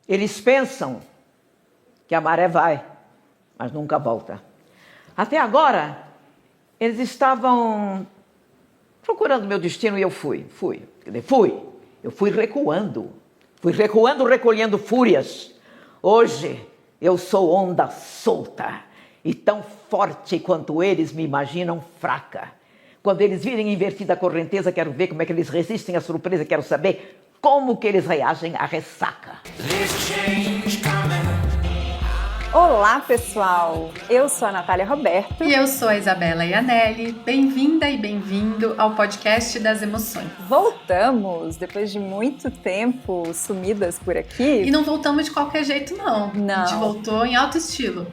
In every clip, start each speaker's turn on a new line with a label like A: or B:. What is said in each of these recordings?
A: Eles pensam que a maré vai, mas nunca volta. Até agora, eles estavam procurando meu destino e eu fui. Eu fui recuando, recolhendo fúrias. Hoje, eu sou onda solta e tão forte quanto eles me imaginam fraca. Quando eles virem invertida a correnteza, quero ver como é que eles resistem à surpresa, quero saber como que eles reagem à ressaca.
B: Olá, pessoal! Eu sou a Natália Roberto.
C: E eu sou a Isabela Ianelli. Bem-vinda e bem-vindo ao podcast das emoções.
B: Voltamos depois de muito tempo sumidas por aqui.
C: E não voltamos de qualquer jeito, não.
B: Não.
C: A gente voltou em alto estilo.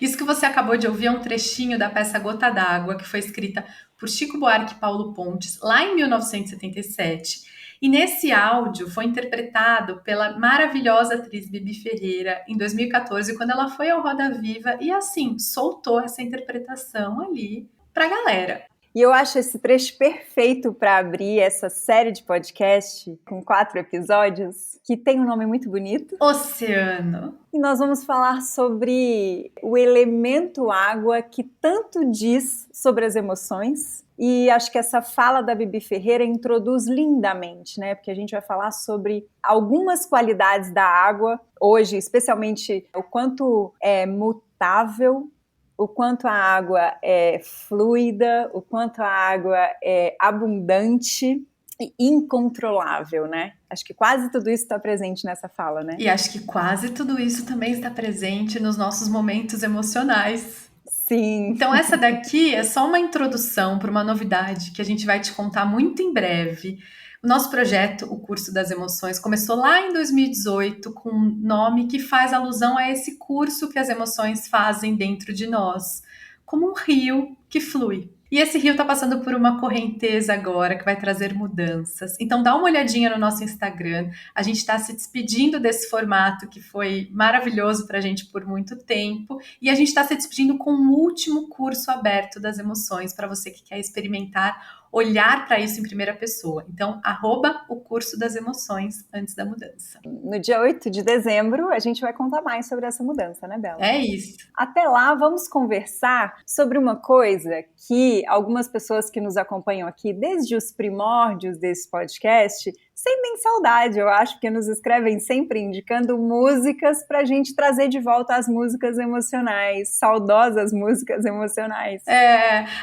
C: Isso que você acabou de ouvir é um trechinho da peça Gota d'Água, que foi escrita por Chico Buarque e Paulo Pontes, lá em 1977. E nesse áudio foi interpretado pela maravilhosa atriz Bibi Ferreira em 2014, quando ela foi ao Roda Viva e, assim, soltou essa interpretação ali pra galera.
B: E eu acho esse trecho perfeito para abrir essa série de podcast com 4 episódios, que tem um nome muito bonito.
C: Oceano.
B: E nós vamos falar sobre o elemento água que tanto diz sobre as emoções. E acho que essa fala da Bibi Ferreira introduz lindamente, né? Porque a gente vai falar sobre algumas qualidades da água hoje, especialmente o quanto é mutável, o quanto a água é fluida, o quanto a água é abundante e incontrolável, né? Acho que quase tudo isso está presente nessa fala, né?
C: E acho que quase tudo isso também está presente nos nossos momentos emocionais.
B: Sim.
C: Então essa daqui é só uma introdução para uma novidade que a gente vai te contar muito em breve. O nosso projeto, o Curso das Emoções, começou lá em 2018 com um nome que faz alusão a esse curso que as emoções fazem dentro de nós, como um rio que flui. E esse rio está passando por uma correnteza agora que vai trazer mudanças. Então dá uma olhadinha no nosso Instagram. A gente está se despedindo desse formato que foi maravilhoso para a gente por muito tempo. E a gente está se despedindo com o último curso aberto das emoções para você que quer experimentar, olhar para isso em primeira pessoa. Então, @o curso das emoções antes da mudança.
B: No dia 8 de dezembro, a gente vai contar mais sobre essa mudança, né, Bela?
C: É isso.
B: Até lá, vamos conversar sobre uma coisa que algumas pessoas que nos acompanham aqui desde os primórdios desse podcast sentem saudade, eu acho, porque nos escrevem sempre indicando músicas para a gente trazer de volta as músicas emocionais, saudosas músicas emocionais.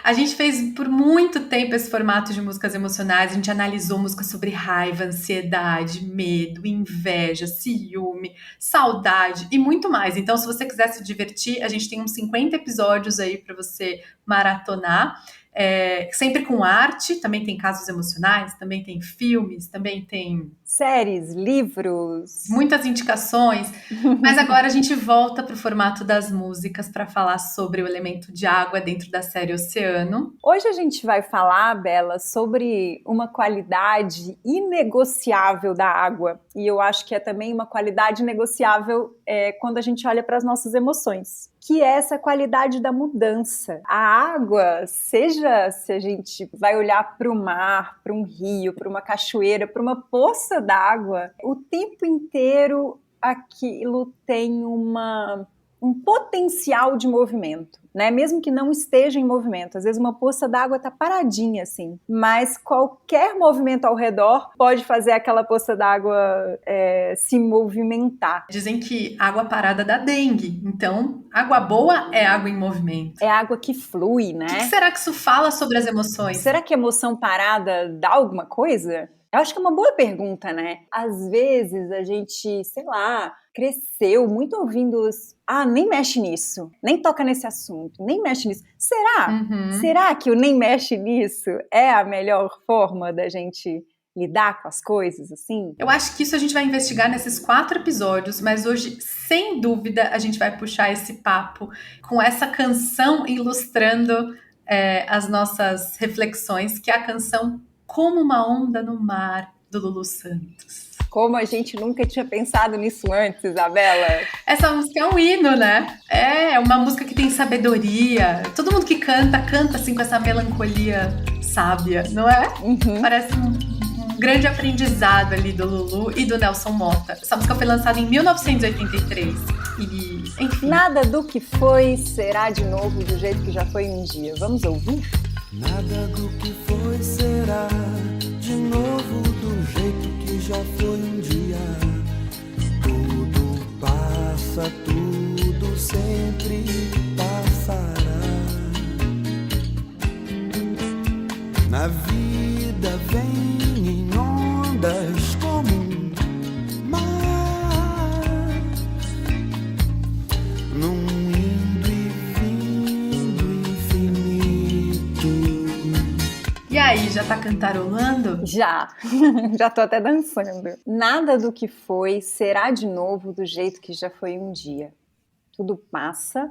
C: A gente fez por muito tempo esse formato de músicas emocionais, a gente analisou músicas sobre raiva, ansiedade, medo, inveja, ciúme, saudade e muito mais. Então, se você quiser se divertir, a gente tem uns 50 episódios aí para você maratonar. Sempre com arte, também tem casos emocionais, também tem filmes, também tem
B: séries, livros,
C: muitas indicações, mas agora a gente volta para o formato das músicas para falar sobre o elemento de água dentro da série Oceano.
B: Hoje a gente vai falar, Bela, sobre uma qualidade inegociável da água, e eu acho que é também uma qualidade negociável quando a gente olha para as nossas emoções, que é essa qualidade da mudança. A água, seja se a gente vai olhar para o mar, para um rio, para uma cachoeira, para uma poça d'água, o tempo inteiro aquilo tem um potencial de movimento, né? Mesmo que não esteja em movimento. Às vezes uma poça d'água está paradinha assim, mas qualquer movimento ao redor pode fazer aquela poça d'água se movimentar.
C: Dizem que água parada dá dengue, então água boa é água em movimento.
B: É água que flui, né?
C: O que será que isso fala sobre as emoções?
B: Será que a emoção parada dá alguma coisa? Eu acho que é uma boa pergunta, né? Às vezes a gente, sei lá, cresceu muito ouvindo nem mexe nisso, nem toca nesse assunto, nem mexe nisso. Será? Será que o nem mexe nisso é a melhor forma da gente lidar com as coisas, assim?
C: Eu acho que isso a gente vai investigar nesses 4 episódios, mas hoje, sem dúvida, a gente vai puxar esse papo com essa canção ilustrando as nossas reflexões, que é a canção Como uma Onda no Mar, do Lulu Santos.
B: Como a gente nunca tinha pensado nisso antes, Isabela.
C: Essa música é um hino, né? É uma música que tem sabedoria. Todo mundo que canta assim com essa melancolia sábia, não é?
B: Uhum.
C: Parece um grande aprendizado ali do Lulu e do Nelson Motta. Essa música foi lançada em 1983 e, enfim...
B: Nada do que foi será de novo do jeito que já foi um dia. Vamos ouvir?
D: Nada do que foi será de novo do jeito que já foi um dia. Tudo passa, tudo sempre passará. Na vida vem em ondas como um mar, num indo e vindo infinito.
C: E aí, já tá cantarolando?
B: Já, já tô até dançando. Nada do que foi será de novo do jeito que já foi um dia. Tudo passa,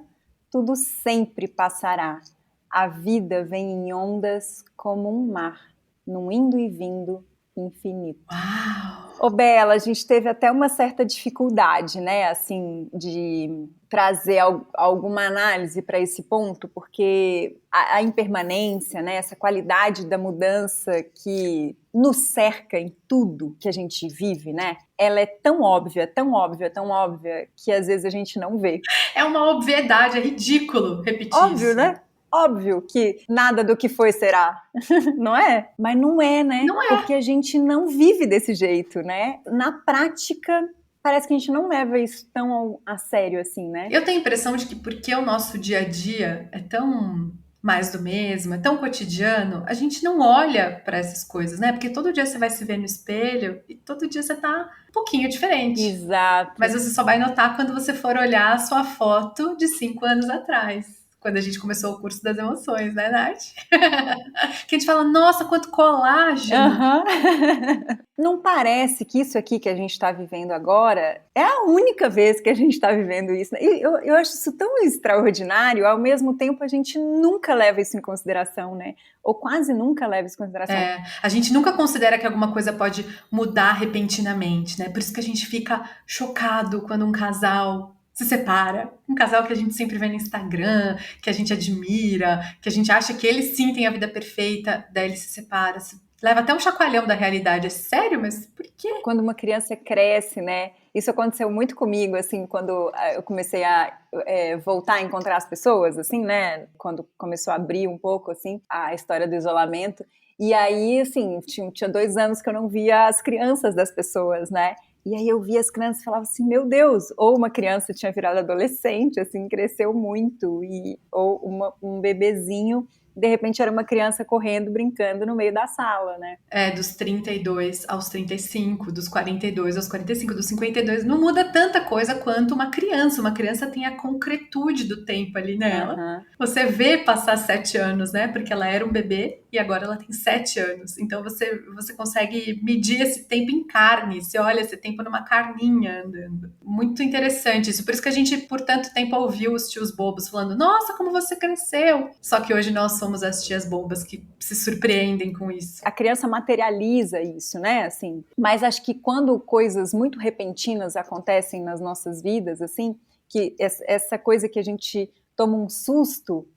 B: tudo sempre passará. A vida vem em ondas como um mar, num indo e vindo infinito.
C: Uau!
B: Ô Bela, a gente teve até uma certa dificuldade, né, assim, de trazer alguma análise para esse ponto, porque a impermanência, né, essa qualidade da mudança que nos cerca em tudo que a gente vive, né, ela é tão óbvia, tão óbvia, tão óbvia, que às vezes a gente não vê.
C: É uma obviedade, é ridículo repetir
B: Óbvio,
C: isso.
B: né? Óbvio que nada do que foi será, não é? Mas não é, né?
C: Não é.
B: Porque a gente não vive desse jeito, né? Na prática, parece que a gente não leva isso tão a sério assim, né?
C: Eu tenho a impressão de que porque o nosso dia a dia é tão mais do mesmo, é tão cotidiano, a gente não olha para essas coisas, né? Porque todo dia você vai se ver no espelho e todo dia você tá um pouquinho diferente.
B: Exato.
C: Mas você só vai notar quando você for olhar a sua foto de 5 anos atrás. Quando a gente começou o curso das emoções, né, Nath? Que a gente fala, nossa, quanto colágeno!
B: Uhum. Não parece que isso aqui que a gente está vivendo agora é a única vez que a gente está vivendo isso. Eu acho isso tão extraordinário, ao mesmo tempo a gente nunca leva isso em consideração, né? Ou quase nunca leva isso em consideração.
C: A gente nunca considera que alguma coisa pode mudar repentinamente, né? Por isso que a gente fica chocado quando um casal se separa, um casal que a gente sempre vê no Instagram, que a gente admira, que a gente acha que eles sim têm a vida perfeita, daí ele se separa, leva até um chacoalhão da realidade. É sério? Mas por quê?
B: Quando uma criança cresce, né? Isso aconteceu muito comigo, assim, quando eu comecei a voltar a encontrar as pessoas, assim, né? Quando começou a abrir um pouco, assim, a história do isolamento. E aí, assim, tinha 2 anos que eu não via as crianças das pessoas, né? E aí eu via as crianças e falava assim, meu Deus, ou uma criança tinha virado adolescente, assim, cresceu muito, ou um bebezinho, de repente era uma criança correndo, brincando no meio da sala, né?
C: Dos 32 aos 35, dos 42 aos 45, dos 52, não muda tanta coisa quanto uma criança. Uma criança tem a concretude do tempo ali nela.
B: Uhum.
C: Você vê passar 7 anos, né? Porque ela era um bebê e agora ela tem 7 anos. Então você consegue medir esse tempo em carne. Você olha esse tempo numa carninha andando. Muito interessante isso. Por isso que a gente, por tanto tempo, ouviu os tios bobos falando, nossa, como você cresceu. Só que hoje nós somos as tias bobas que se surpreendem com isso.
B: A criança materializa isso, né? Assim, mas acho que quando coisas muito repentinas acontecem nas nossas vidas, assim, que essa coisa que a gente toma um susto,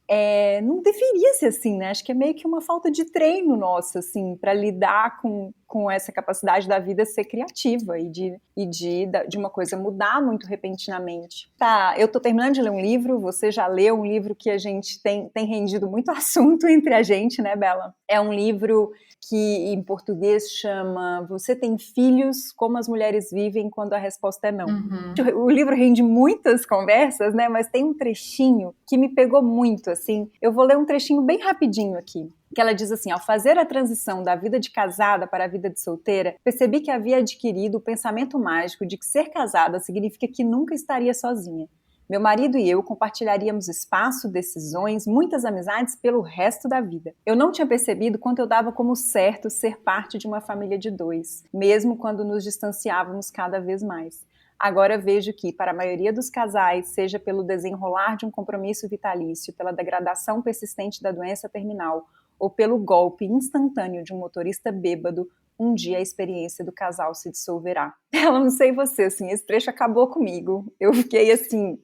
B: não deveria ser assim, né? Acho que é meio que uma falta de treino nosso, assim, para lidar com essa capacidade da vida ser criativa e de uma coisa mudar muito repentinamente. Tá, eu tô terminando de ler um livro, você já leu um livro que a gente tem rendido muito assunto entre a gente, né, Bela? É um livro que em português chama Você tem filhos? Como as mulheres vivem quando a resposta é não.
C: Uhum.
B: O livro rende muitas conversas, né? Mas tem um trechinho que me pegou muito, assim. Eu vou ler um trechinho bem rapidinho aqui. Que ela diz assim, ao fazer a transição da vida de casada para a vida de solteira, percebi que havia adquirido o pensamento mágico de que ser casada significa que nunca estaria sozinha. Meu marido e eu compartilharíamos espaço, decisões, muitas amizades pelo resto da vida. Eu não tinha percebido quanto eu dava como certo ser parte de uma família de 2, mesmo quando nos distanciávamos cada vez mais. Agora vejo que, para a maioria dos casais, seja pelo desenrolar de um compromisso vitalício, pela degradação persistente da doença terminal, ou pelo golpe instantâneo de um motorista bêbado, um dia a experiência do casal se dissolverá. Ela, não sei você, assim, esse trecho acabou comigo. Eu fiquei assim,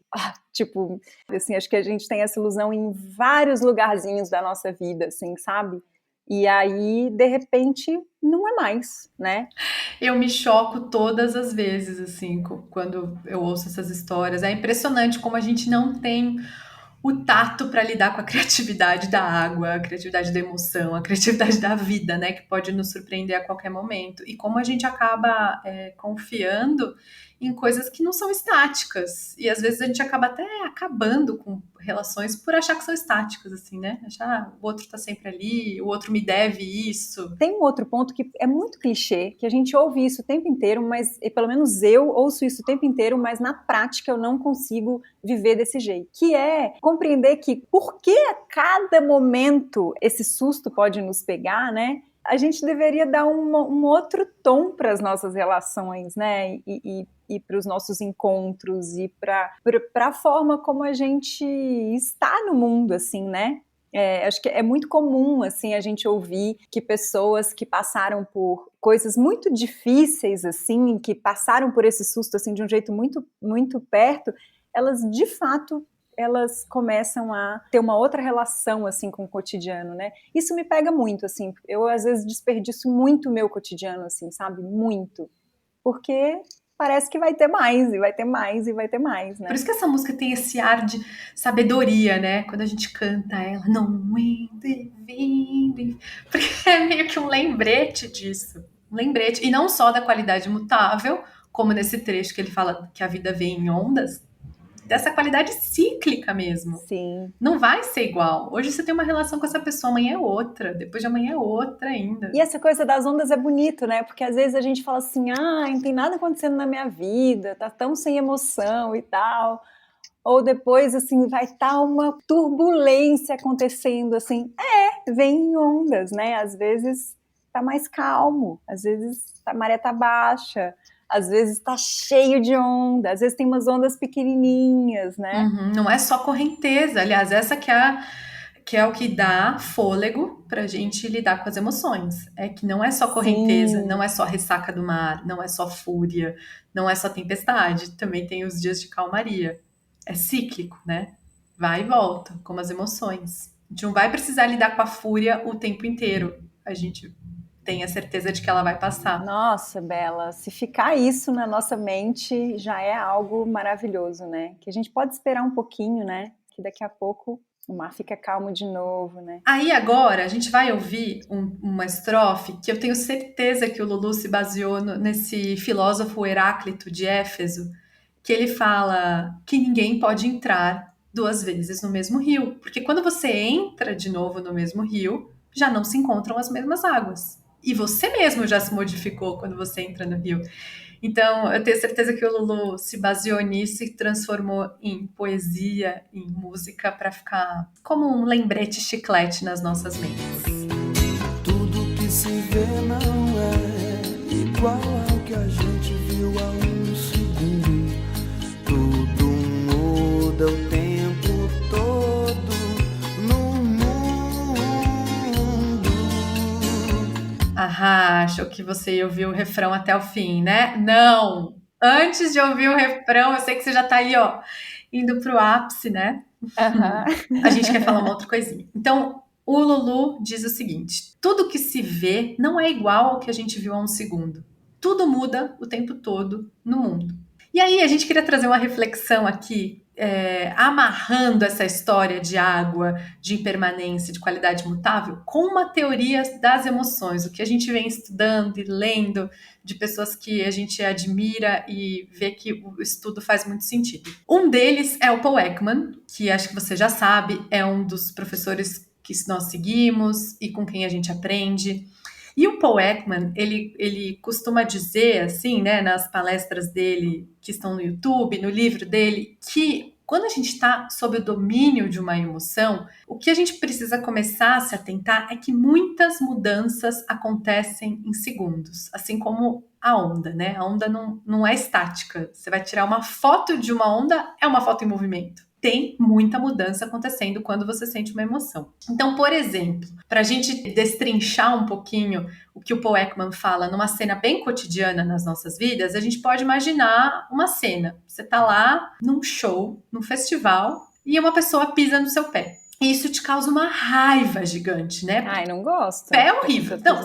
B: assim, acho que a gente tem essa ilusão em vários lugarzinhos da nossa vida, assim, sabe? E aí, de repente, não é mais, né?
C: Eu me choco todas as vezes, assim, quando eu ouço essas histórias. É impressionante como a gente não tem o tato para lidar com a criatividade da água, a criatividade da emoção, a criatividade da vida, né? Que pode nos surpreender a qualquer momento. E como a gente acaba confiando em coisas que não são estáticas. E às vezes a gente acaba até acabando com relações por achar que são estáticas, assim, né? Achar, o outro tá sempre ali, o outro me deve isso.
B: Tem um outro ponto que é muito clichê, que a gente ouve isso o tempo inteiro, mas pelo menos eu ouço isso o tempo inteiro, mas na prática eu não consigo viver desse jeito, que é compreender que por que a cada momento esse susto pode nos pegar, né? A gente deveria dar um outro tom para as nossas relações, né? E para os nossos encontros e para a forma como a gente está no mundo, assim, né? Acho que é muito comum, assim, a gente ouvir que pessoas que passaram por coisas muito difíceis, assim, que passaram por esse susto, assim, de um jeito muito, muito perto, elas, de fato, elas começam a ter uma outra relação, assim, com o cotidiano, né? Isso me pega muito, assim, eu, às vezes, desperdiço muito o meu cotidiano, assim, sabe? Muito. Porque parece que vai ter mais, e vai ter mais, e vai ter mais, né?
C: Por isso que essa música tem esse ar de sabedoria, né? Quando a gente canta ela, não indo, vindo, porque é meio que um lembrete disso. Um lembrete. E não só da qualidade imutável, como nesse trecho que ele fala que a vida vem em ondas, dessa qualidade cíclica mesmo.
B: Sim.
C: Não vai ser igual. Hoje você tem uma relação com essa pessoa, amanhã é outra, depois de amanhã é outra ainda.
B: E essa coisa das ondas é bonito, né? Porque às vezes a gente fala assim, não tem nada acontecendo na minha vida, tá tão sem emoção e tal. Ou depois, assim, vai estar uma turbulência acontecendo, assim. Vem em ondas, né? Às vezes tá mais calmo, às vezes a maré tá baixa, às vezes tá cheio de onda, às vezes tem umas ondas pequenininhas, né?
C: Uhum, não é só correnteza. Aliás, essa que é o que dá fôlego pra gente lidar com as emoções. É que não é só correnteza,
B: Sim.
C: não é só ressaca do mar, não é só fúria, não é só tempestade. Também tem os dias de calmaria. É cíclico, né? Vai e volta, como as emoções. A gente não vai precisar lidar com a fúria o tempo inteiro. A gente tem a certeza de que ela vai passar.
B: Nossa, Bela, se ficar isso na nossa mente já é algo maravilhoso, né? Que a gente pode esperar um pouquinho, né? Que daqui a pouco o mar fica calmo de novo, né?
C: Aí agora a gente vai ouvir uma estrofe que eu tenho certeza que o Lulu se baseou nesse filósofo Heráclito de Éfeso, que ele fala que ninguém pode entrar duas vezes no mesmo rio, porque quando você entra de novo no mesmo rio, já não se encontram as mesmas águas. E você mesmo já se modificou quando você entra no rio. Então, eu tenho certeza que o Lulu se baseou nisso e transformou em poesia, em música, para ficar como um lembrete chiclete nas nossas mentes.
D: Tudo que se vê não é igual ao que a gente viu há um segundo. Tudo muda o tempo todo no mundo.
C: Achou que você ia ouvir o refrão até o fim, né? Não! Antes de ouvir o refrão, eu sei que você já tá aí, ó, indo pro ápice, né?
B: Uhum.
C: A gente quer falar uma outra coisinha. Então, o Lulu diz o seguinte: tudo que se vê não é igual ao que a gente viu há um segundo. Tudo muda o tempo todo no mundo. E aí, a gente queria trazer uma reflexão aqui, amarrando essa história de água, de impermanência, de qualidade mutável, com uma teoria das emoções, o que a gente vem estudando e lendo de pessoas que a gente admira e vê que o estudo faz muito sentido. Um deles é o Paul Ekman, que acho que você já sabe, é um dos professores que nós seguimos e com quem a gente aprende. E o Paul Ekman, ele costuma dizer, assim, né, nas palestras dele, que estão no YouTube, no livro dele, que quando a gente está sob o domínio de uma emoção, o que a gente precisa começar a se atentar é que muitas mudanças acontecem em segundos, assim como a onda, né? A onda não é estática. Você vai tirar uma foto de uma onda, é uma foto em movimento. Tem muita mudança acontecendo quando você sente uma emoção. Então, por exemplo, para a gente destrinchar um pouquinho o que o Paul Ekman fala numa cena bem cotidiana nas nossas vidas, a gente pode imaginar uma cena. Você está lá num show, num festival, e uma pessoa pisa no seu pé. e isso te causa uma raiva gigante, né?
B: Ai, não gosto.
C: O pé é horrível. Não,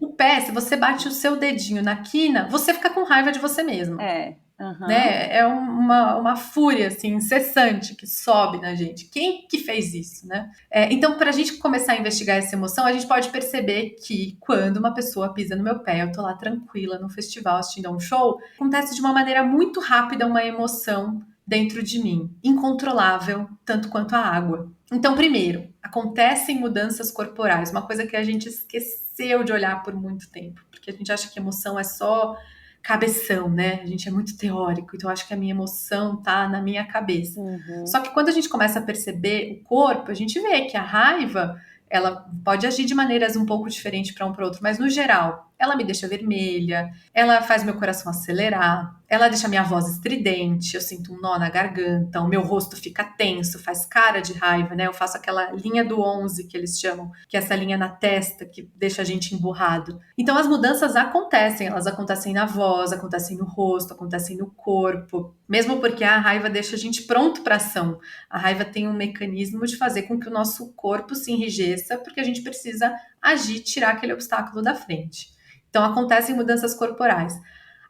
B: O
C: pé, se você bate o seu dedinho na quina, você fica com raiva de você mesmo. Né? É uma fúria assim, incessante que sobe na gente. Quem que fez isso, né? Então, para a gente começar a investigar essa emoção, a gente pode perceber que quando uma pessoa pisa no meu pé, eu tô lá tranquila no festival assistindo a um show, acontece de uma maneira muito rápida uma emoção dentro de mim, incontrolável, tanto quanto a água. Então, primeiro, acontecem mudanças corporais, uma coisa que a gente esqueceu de olhar por muito tempo, porque a gente acha que emoção é só cabeção, né? A gente é muito teórico, então acho que a minha emoção tá na minha cabeça. Só que quando a gente começa a perceber o corpo, a gente vê que a raiva, ela pode agir de maneiras um pouco diferentes para um para outro, mas no geral, ela me deixa vermelha, ela faz meu coração acelerar, ela deixa minha voz estridente, eu sinto um nó na garganta, o meu rosto fica tenso, faz cara de raiva, né? Eu faço aquela linha do 11 que eles chamam, que é essa linha na testa que deixa a gente emburrado. Então as mudanças acontecem, elas acontecem na voz, acontecem no rosto, acontecem no corpo, mesmo porque a raiva deixa a gente pronto para ação. A raiva tem um mecanismo de fazer com que o nosso corpo se enrijeça, porque a gente precisa agir, tirar aquele obstáculo da frente. Então, acontecem mudanças corporais.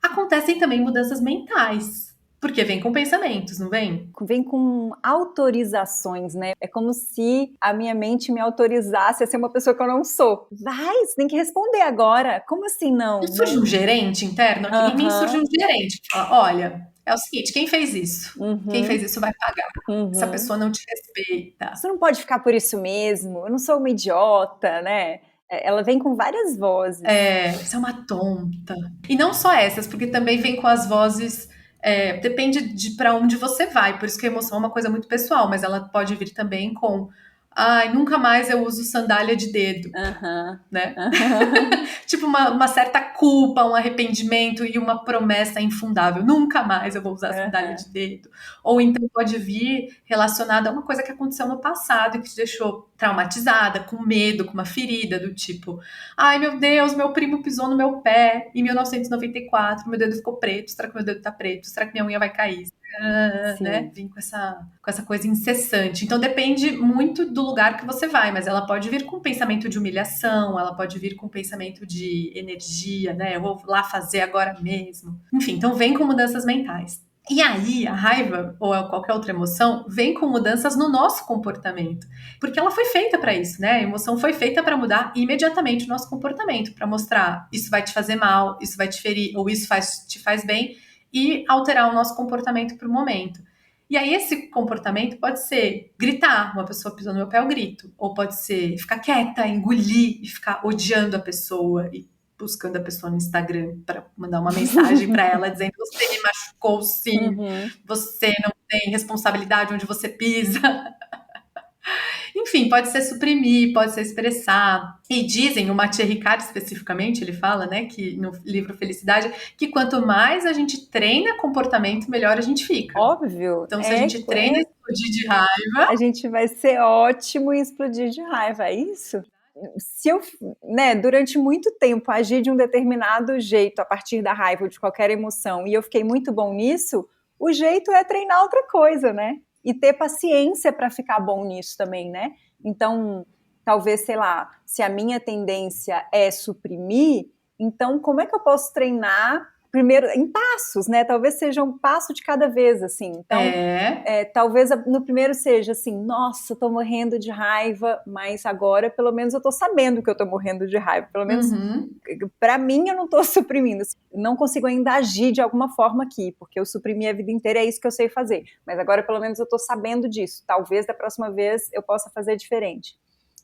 C: Acontecem também mudanças mentais, porque vem com pensamentos, não vem?
B: Vem com autorizações, né? É como se a minha mente me autorizasse a ser uma pessoa que eu não sou. Vai, você tem que responder agora. Como assim não?
C: Não surge um gerente interno? Aqui em mim surge um gerente que fala, olha, é o seguinte, quem fez isso? Quem fez isso vai pagar. Essa pessoa não te respeita.
B: Você não pode ficar por isso mesmo. Eu não sou uma idiota, né? Ela vem com várias vozes.
C: Você é uma tonta. E não só essas, porque também vem com as vozes... depende de para onde você vai. Por isso que a emoção é uma coisa muito pessoal, mas ela pode vir também com... Ai, nunca mais eu uso sandália de dedo, né? Tipo uma certa culpa, um arrependimento e uma promessa infundável. Nunca mais eu vou usar sandália de dedo. Ou então pode vir relacionada a uma coisa que aconteceu no passado e que te deixou traumatizada, com medo, com uma ferida do tipo, ai meu Deus, meu primo pisou no meu pé em 1994, meu dedo ficou preto, será que meu dedo tá preto? Será que minha unha vai cair? Né? Vem com essa coisa incessante. Então depende muito do lugar que você vai, mas ela pode vir com pensamento de humilhação, ela pode vir com pensamento de energia, né? Eu vou lá fazer agora mesmo. Enfim, então vem com mudanças mentais. E aí, a raiva ou qualquer outra emoção vem com mudanças no nosso comportamento, porque ela foi feita para isso, né? A emoção foi feita para mudar imediatamente o nosso comportamento, para mostrar isso vai te fazer mal, isso vai te ferir, ou isso te faz bem, e alterar o nosso comportamento para o momento. E aí esse comportamento pode ser gritar, uma pessoa pisou no meu pé, eu grito, ou pode ser ficar quieta, engolir e ficar odiando a pessoa e buscando a pessoa no Instagram para mandar uma mensagem para ela dizendo você me machucou sim, você não tem responsabilidade onde você pisa. Enfim, pode ser suprimir, pode ser expressar. E dizem, o Mathieu Ricard especificamente, ele fala, né, que no livro Felicidade, que quanto mais a gente treina comportamento, melhor a gente fica.
B: Óbvio.
C: Então, se a gente treina explodir de raiva...
B: A gente vai ser ótimo em explodir de raiva, é isso? Se eu, né, durante muito tempo agir de um determinado jeito a partir da raiva ou de qualquer emoção, e eu fiquei muito bom nisso, o jeito é treinar outra coisa, né? E ter paciência para ficar bom nisso também, né? Então, talvez, sei lá, se a minha tendência é suprimir, então como é que eu posso treinar primeiro em passos, né? Talvez seja um passo de cada vez, assim. Então, talvez no primeiro seja assim, nossa, tô morrendo de raiva, mas agora pelo menos eu tô sabendo que eu tô morrendo de raiva. Pelo menos pra mim eu não tô suprimindo. Não consigo ainda agir de alguma forma aqui, porque eu suprimi a vida inteira, é isso que eu sei fazer. Mas agora pelo menos eu tô sabendo disso. Talvez da próxima vez eu possa fazer diferente.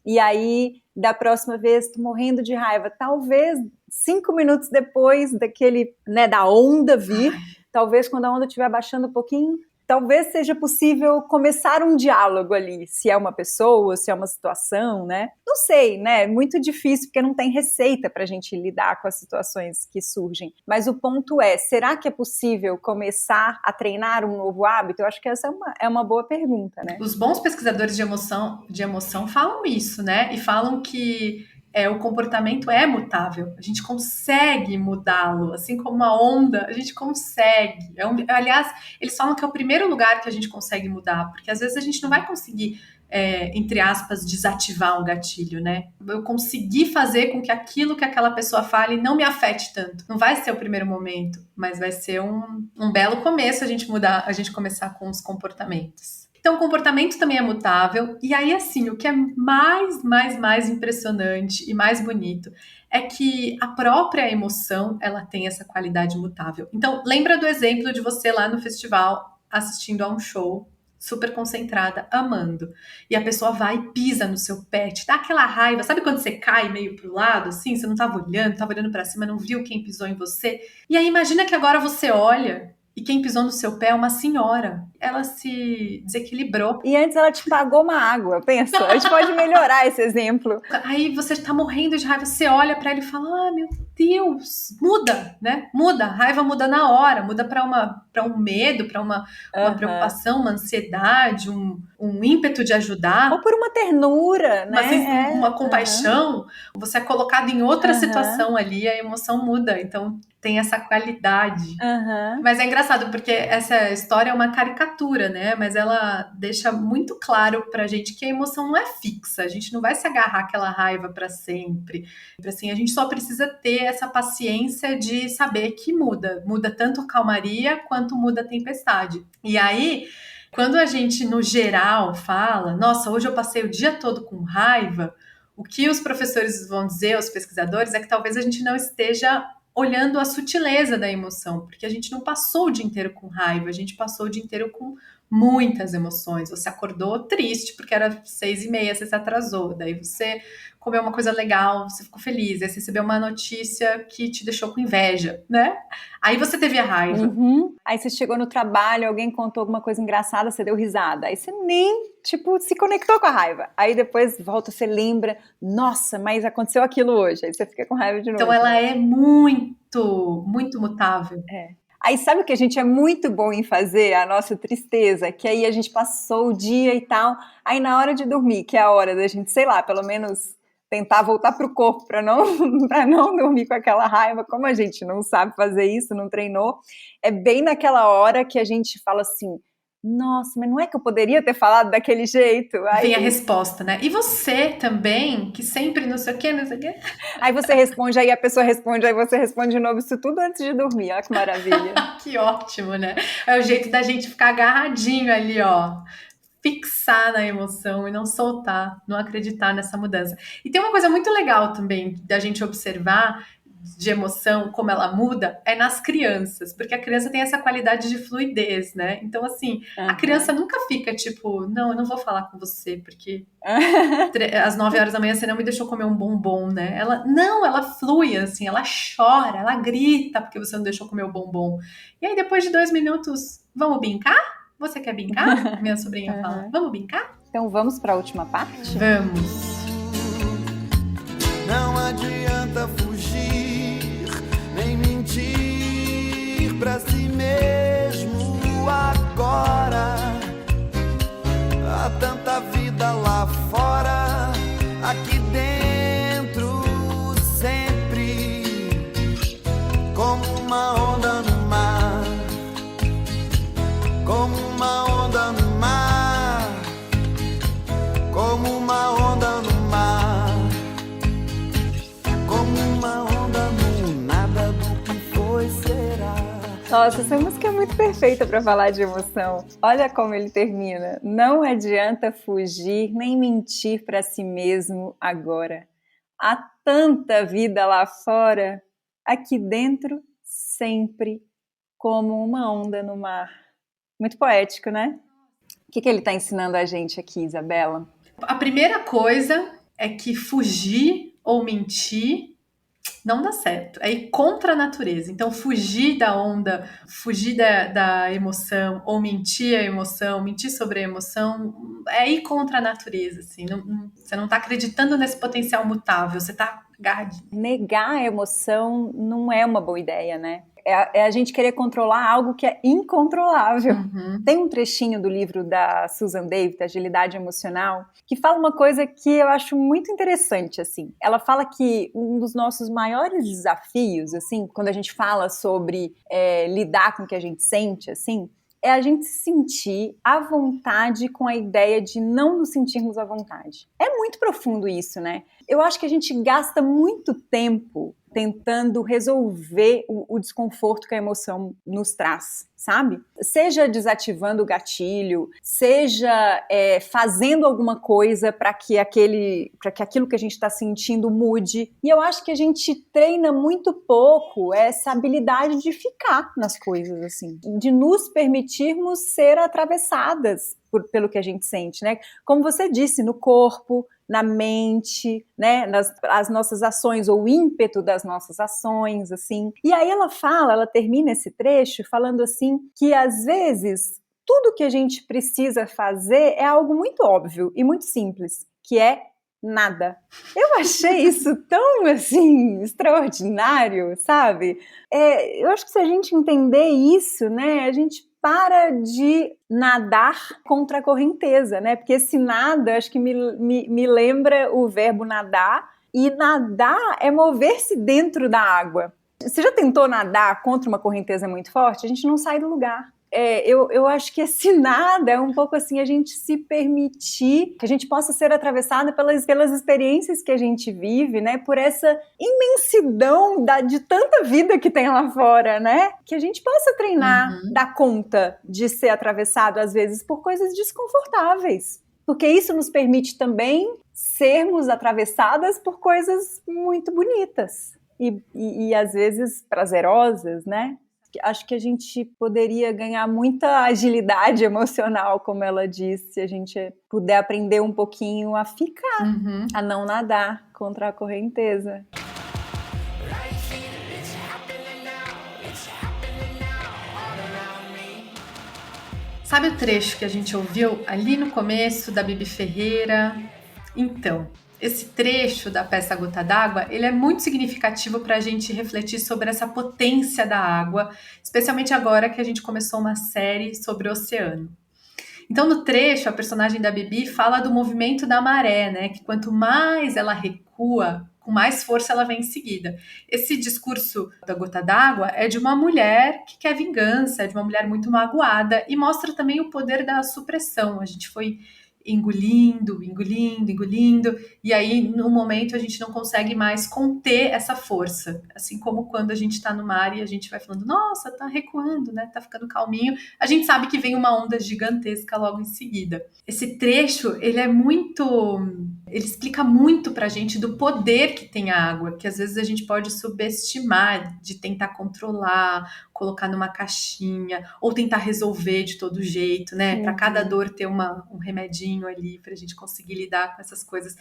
B: E aí, da próxima vez, tô morrendo de raiva. Talvez 5 minutos depois daquele, né, da onda vir, talvez quando a onda estiver baixando um pouquinho, talvez seja possível começar um diálogo ali, se é uma pessoa, se é uma situação, né? Não sei, né? É muito difícil, porque não tem receita pra gente lidar com as situações que surgem. Mas o ponto é, será que é possível começar a treinar um novo hábito? Eu acho que essa é uma boa pergunta, né?
C: Os bons pesquisadores de emoção falam isso, né? E falam que o comportamento é mutável, a gente consegue mudá-lo, assim como uma onda, a gente consegue. Aliás, eles falam que é o primeiro lugar que a gente consegue mudar, porque às vezes a gente não vai conseguir, entre aspas, desativar um gatilho, né? Eu conseguir fazer com que aquilo que aquela pessoa fale não me afete tanto. Não vai ser o primeiro momento, mas vai ser um belo começo a gente começar com os comportamentos. Então, o comportamento também é mutável. E aí, assim, o que é mais impressionante e mais bonito é que a própria emoção, ela tem essa qualidade mutável. Então, lembra do exemplo de você lá no festival assistindo a um show, super concentrada, amando. E a pessoa vai e pisa no seu pé, te dá aquela raiva. Sabe quando você cai meio pro lado, assim? Você não estava olhando para cima, não viu quem pisou em você. E aí, imagina que agora você olha e quem pisou no seu pé é uma senhora. Ela se desequilibrou.
B: E antes ela te pagou uma água, pensa. A gente pode melhorar esse exemplo.
C: Aí você tá morrendo de raiva, você olha pra ela e fala, ah, meu Deus, muda, né? Muda, a raiva muda na hora, muda pra um medo, pra uma preocupação, uma ansiedade, um ímpeto de ajudar.
B: Ou por uma ternura, né?
C: Uma compaixão. Você é colocado em outra situação ali, a emoção muda. Então, tem essa qualidade. Mas é engraçado, porque essa história é uma caricatura, né? Mas ela deixa muito claro pra gente que a emoção não é fixa. A gente não vai se agarrar àquela raiva pra sempre. Assim, a gente só precisa ter essa paciência de saber que muda. Muda tanto a calmaria, quanto muda a tempestade. E aí, quando a gente, no geral, fala, nossa, hoje eu passei o dia todo com raiva, o que os professores vão dizer, os pesquisadores, é que talvez a gente não esteja olhando a sutileza da emoção, porque a gente não passou o dia inteiro com raiva, a gente passou o dia inteiro com muitas emoções. Você acordou triste porque era 6h30, você se atrasou, daí você comeu uma coisa legal, você ficou feliz, aí você recebeu uma notícia que te deixou com inveja, né? Aí você teve a raiva.
B: Aí você chegou no trabalho, alguém contou alguma coisa engraçada, você deu risada. Aí você nem, se conectou com a raiva. Aí depois volta, você lembra, nossa, mas aconteceu aquilo hoje. Aí você fica com raiva de novo.
C: Então ela é muito mutável.
B: Aí sabe o que a gente é muito bom em fazer? A nossa tristeza, que aí a gente passou o dia e tal, aí na hora de dormir, que é a hora da gente, sei lá, pelo menos tentar voltar pro corpo para não dormir com aquela raiva, como a gente não sabe fazer isso, não treinou, é bem naquela hora que a gente fala assim, nossa, mas não é que eu poderia ter falado daquele jeito?
C: Aí vem a resposta, né? E você também, que sempre não sei o quê.
B: Aí você responde, aí a pessoa responde, aí você responde de novo, isso tudo antes de dormir, olha que maravilha.
C: Que ótimo, né? É o jeito da gente ficar agarradinho ali, ó. Fixar na emoção e não soltar, não acreditar nessa mudança. E tem uma coisa muito legal também da gente observar de emoção, como ela muda, é nas crianças, porque a criança tem essa qualidade de fluidez, né? Então, assim, a criança nunca fica tipo, não, eu não vou falar com você, porque às 9h da manhã você não me deixou comer um bombom, né? Ela flui, assim, ela chora, ela grita porque você não deixou comer o bombom. E aí, depois de 2 minutos, vamos brincar? Você quer brincar? Minha sobrinha fala, vamos brincar?
B: Então vamos para a última parte?
C: Vamos!
D: Não adianta fugir, nem mentir pra si mesmo agora. Há tanta vida lá fora, aqui dentro sempre, como uma onda no mar, como uma onda no mar, como uma onda no mar, como uma onda no nada do que foi será.
B: Nossa, essa música é muito perfeita para falar de emoção. Olha como ele termina. Não adianta fugir nem mentir para si mesmo agora. Há tanta vida lá fora, aqui dentro sempre, como uma onda no mar. Muito poético, né? O que ele está ensinando a gente aqui, Isabela?
C: A primeira coisa é que fugir ou mentir não dá certo. É ir contra a natureza. Então, fugir da onda, fugir da emoção, ou mentir a emoção, mentir sobre a emoção, é ir contra a natureza. Assim. Você não está acreditando nesse potencial mutável, você está agarradinho.
B: Negar a emoção não é uma boa ideia, né? É a gente querer controlar algo que é incontrolável.
C: Uhum.
B: Tem um trechinho do livro da Susan David, Agilidade Emocional, que fala uma coisa que eu acho muito interessante, assim. Ela fala que um dos nossos maiores desafios, assim, quando a gente fala sobre lidar com o que a gente sente, assim, é a gente se sentir à vontade com a ideia de não nos sentirmos à vontade. É muito profundo isso, né? Eu acho que a gente gasta muito tempo tentando resolver o desconforto que a emoção nos traz, sabe? Seja desativando o gatilho, seja fazendo alguma coisa para que aquilo que a gente está sentindo mude. E eu acho que a gente treina muito pouco essa habilidade de ficar nas coisas, assim, de nos permitirmos ser atravessadas pelo que a gente sente, né? Como você disse, no corpo, na mente, né, as nossas ações, ou o ímpeto das nossas ações, assim. E aí ela termina esse trecho falando assim, que às vezes tudo que a gente precisa fazer é algo muito óbvio e muito simples, que é nada. Eu achei isso tão, assim, extraordinário, sabe? Eu acho que se a gente entender isso, né, a gente para de nadar contra a correnteza, né? Porque esse nada, acho que me lembra o verbo nadar, e nadar é mover-se dentro da água. Você já tentou nadar contra uma correnteza muito forte? A gente não sai do lugar. Eu acho que esse nada é um pouco assim, a gente se permitir que a gente possa ser atravessada pelas experiências que a gente vive, né? Por essa imensidão de tanta vida que tem lá fora, né? Que a gente possa treinar, dar conta de ser atravessado, às vezes, por coisas desconfortáveis. Porque isso nos permite também sermos atravessadas por coisas muito bonitas e às vezes prazerosas, né? Acho que a gente poderia ganhar muita agilidade emocional, como ela disse, se a gente puder aprender um pouquinho a ficar, a não nadar contra a correnteza.
C: Sabe o trecho que a gente ouviu ali no começo da Bibi Ferreira? Então, esse trecho da peça Gota d'Água, ele é muito significativo para a gente refletir sobre essa potência da água, especialmente agora que a gente começou uma série sobre o oceano. Então, no trecho, a personagem da Bibi fala do movimento da maré, né? Que quanto mais ela recua, com mais força ela vem em seguida. Esse discurso da Gota d'Água é de uma mulher que quer vingança, é de uma mulher muito magoada, e mostra também o poder da supressão. A gente foi engolindo, e aí no momento a gente não consegue mais conter essa força, assim como quando a gente está no mar e a gente vai falando, nossa, tá recuando, né, tá ficando calminho, a gente sabe que vem uma onda gigantesca logo em seguida. Esse trecho, ele explica muito pra gente do poder que tem a água, que às vezes a gente pode subestimar, de tentar controlar, colocar numa caixinha, ou tentar resolver de todo jeito, né? Para cada dor ter um remedinho ali, pra gente conseguir lidar com essas coisas.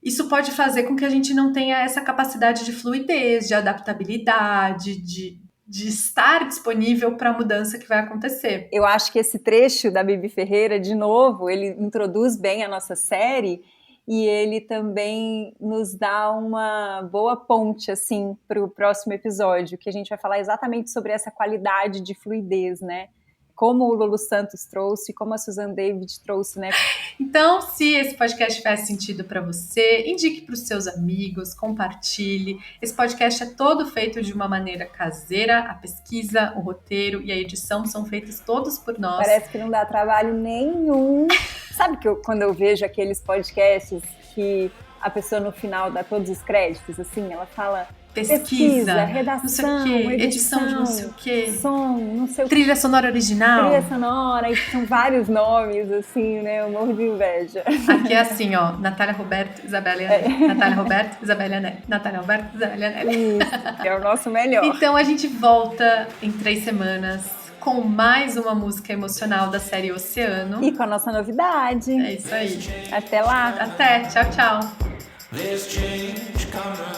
C: Isso pode fazer com que a gente não tenha essa capacidade de fluidez, de adaptabilidade, de estar disponível para a mudança que vai acontecer.
B: Eu acho que esse trecho da Bibi Ferreira, de novo, ele introduz bem a nossa série, e ele também nos dá uma boa ponte, assim, para o próximo episódio, que a gente vai falar exatamente sobre essa qualidade de fluidez, né? Como o Lulu Santos trouxe, como a Susan David trouxe, né?
C: Então, se esse podcast faz sentido para você, indique para os seus amigos, compartilhe. Esse podcast é todo feito de uma maneira caseira, a pesquisa, o roteiro e a edição são feitos todos por nós.
B: Parece que não dá trabalho nenhum. Sabe que quando eu vejo aqueles podcasts que a pessoa no final dá todos os créditos, assim, ela fala pesquisa, redação,
C: não sei o quê, edição de não sei o quê,
B: som, não sei o quê,
C: trilha sonora original.
B: Trilha sonora, e são vários nomes, assim, né? Eu morro de inveja.
C: Aqui é assim, ó, Natália Roberto, Isabela Yanelli. Natália Roberto, Isabela Yanelli. Natália Roberto, Isabela Yanelli.
B: Isso, é o nosso melhor.
C: Então a gente volta em 3 semanas com mais uma música emocional da série Oceano.
B: E com a nossa novidade.
C: É isso aí.
B: Até lá.
C: Até, tchau, tchau.
D: There's change coming.